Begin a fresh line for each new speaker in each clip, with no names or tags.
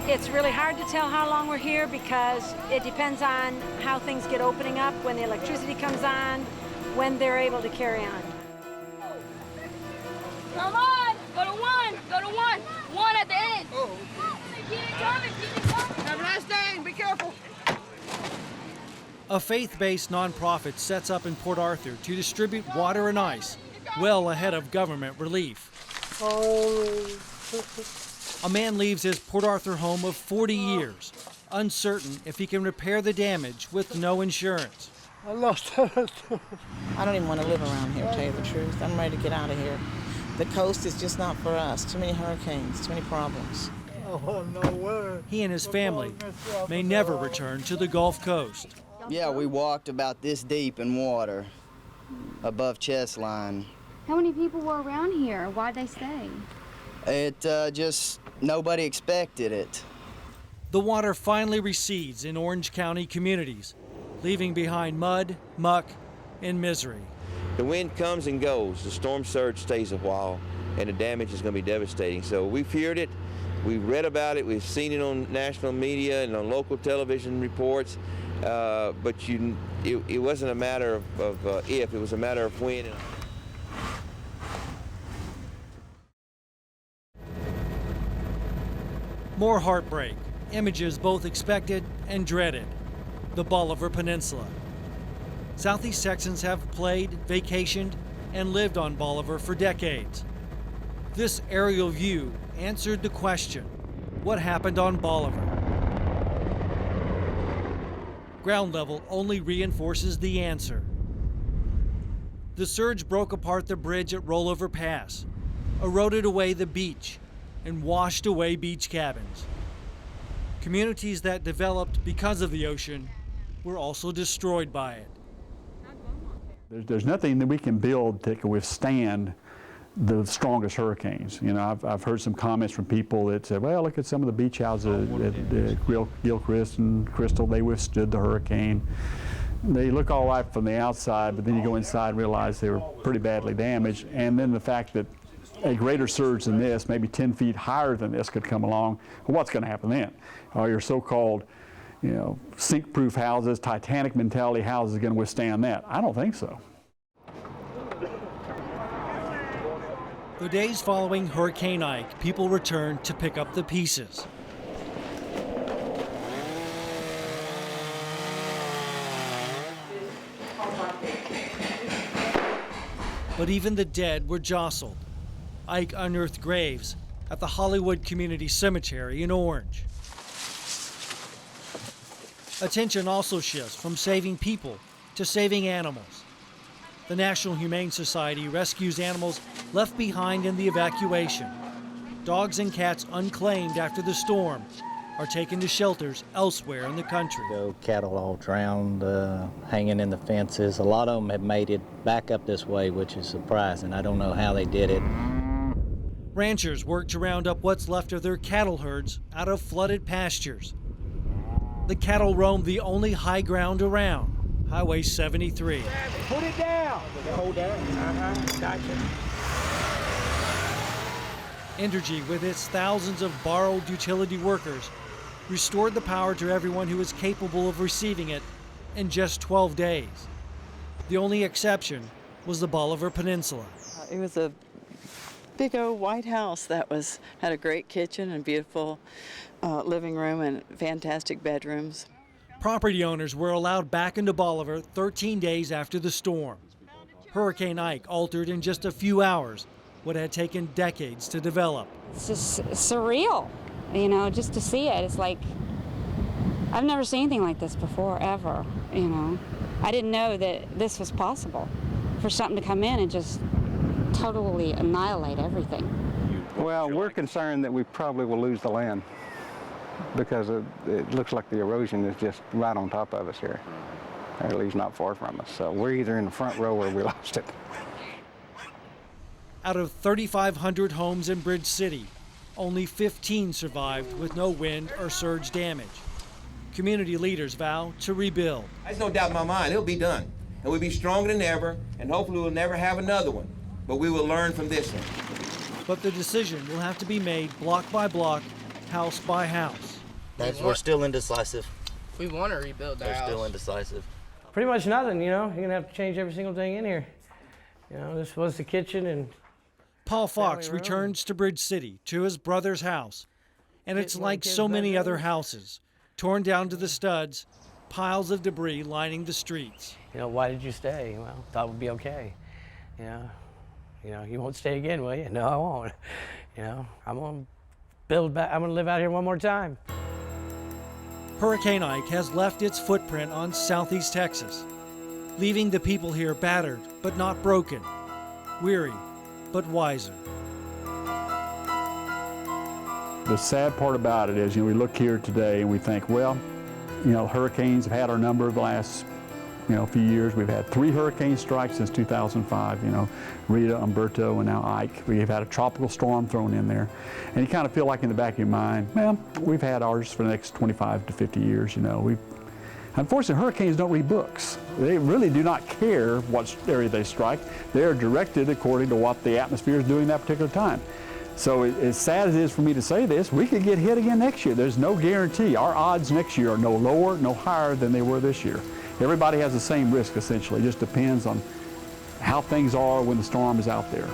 It's really hard to tell how long we're here because it depends on how things get opening up, when the electricity comes on, when they're able to carry on.
Come on! Go to one! Go to one! One at the end! Oh. Keep it coming! Keep it coming!
Have a nice day! Be careful!
A faith-based nonprofit sets up in Port Arthur to distribute water and ice well ahead of government relief. A man leaves his Port Arthur home of 40 years, uncertain if he can repair the damage with no insurance.
I lost it.
I don't even want to live around here, to tell you the truth. I'm ready to get out of here. The coast is just not for us. Too many hurricanes, too many problems.
Oh, no way.
He and his family may never return to the Gulf Coast.
Yeah, we walked about this deep in water, above chest line.
How many people were around here? Why'd they stay?
It just, nobody expected it.
The water finally recedes in Orange County communities, leaving behind mud, muck, and misery.
The wind comes and goes. The storm surge stays a while, and the damage is going to be devastating. So we feared it. We've read about it. We've seen it on national media and on local television reports. But it wasn't a matter of if, it was a matter of when.
More heartbreak, images both expected and dreaded. The Bolivar Peninsula. Southeast Texans have played, vacationed, and lived on Bolivar for decades. This aerial view answered the question, what happened on Bolivar? Ground level only reinforces the answer. The surge broke apart the bridge at Rollover Pass, eroded away the beach, and washed away beach cabins. Communities that developed because of the ocean were also destroyed by it.
There's nothing that we can build that can withstand the strongest hurricanes. You know, I've heard some comments from people that say, well, look at some of the beach houses at Gilchrist and Crystal, they withstood the hurricane. They look all right from the outside, but then you go inside and realize they were pretty badly damaged. And then the fact that a greater surge than this, maybe 10 feet higher than this, could come along, well, what's going to happen then? Are your so-called, you know, sink-proof houses, Titanic mentality houses going to withstand that? I don't think so.
The days following Hurricane Ike, people returned to pick up the pieces. But even the dead were jostled. Ike unearthed graves at the Hollywood Community Cemetery in Orange. Attention also shifts from saving people to saving animals. The National Humane Society rescues animals left behind in the evacuation. Dogs and cats unclaimed after the storm are taken to shelters elsewhere in the country.
Cattle all drowned, hanging in the fences. A lot of them have made it back up this way, which is surprising. I don't know how they did it.
Ranchers work to round up what's left of their cattle herds out of flooded pastures. The cattle roam the only high ground around, Highway 73.
Put it down.
Hold that. Gotcha.
Entergy, with its thousands of borrowed utility workers, restored the power to everyone who was capable of receiving it in just 12 days. The only exception was the Bolivar Peninsula.
It was a big old white house that had a great kitchen and beautiful living room and fantastic bedrooms.
Property owners were allowed back into Bolivar 13 days after the storm. Hurricane Ike altered in just a few hours what had taken decades to develop.
It's just surreal, you know, just to see it. It's like, I've never seen anything like this before, ever, you know. I didn't know that this was possible, for something to come in and just totally annihilate everything.
Well, we're concerned that we probably will lose the land because it looks like the erosion is just right on top of us here, or at least not far from us. So we're either in the front row or we lost it.
Out of 3,500 homes in Bridge City, only 15 survived with no wind or surge damage. Community leaders vow to rebuild.
There's no doubt in my mind, it'll be done. And we'll be stronger than ever, and hopefully we'll never have another one. But we will learn from this one.
But the decision will have to be made block by block, house by house.
We're still indecisive.
We want to rebuild the house.
We're still indecisive.
Pretty much nothing, you know. You're going to have to change every single thing in here. You know, this was the kitchen and...
Paul Fox returns to Bridge City, to his brother's house. And it's like so many other houses, torn down to the studs, piles of debris lining the streets.
You know, why did you stay? Well, thought it would be okay. You know, you won't stay again, will you? No, I won't. You know, I'm going to build back. I'm going to live out here one more time.
Hurricane Ike has left its footprint on southeast Texas, leaving the people here battered but not broken, weary but wiser.
The sad part about it is, you know, we look here today and we think, well, you know, hurricanes have had our number the last, you know, few years. We've had 3 hurricane strikes since 2005, you know, Rita, Umberto, and now Ike. We have had a tropical storm thrown in there. And you kind of feel like in the back of your mind, well, we've had ours for the next 25 to 50 years, you know. Unfortunately, hurricanes don't read books. They really do not care what area they strike. They are directed according to what the atmosphere is doing that particular time. So as sad as it is for me to say this, we could get hit again next year. There's no guarantee. Our odds next year are no lower, no higher than they were this year. Everybody has the same risk, essentially. It just depends on how things are when the storm is out there.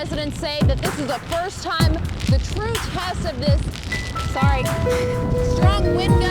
residents say that this is the first time the true test of this, strong wind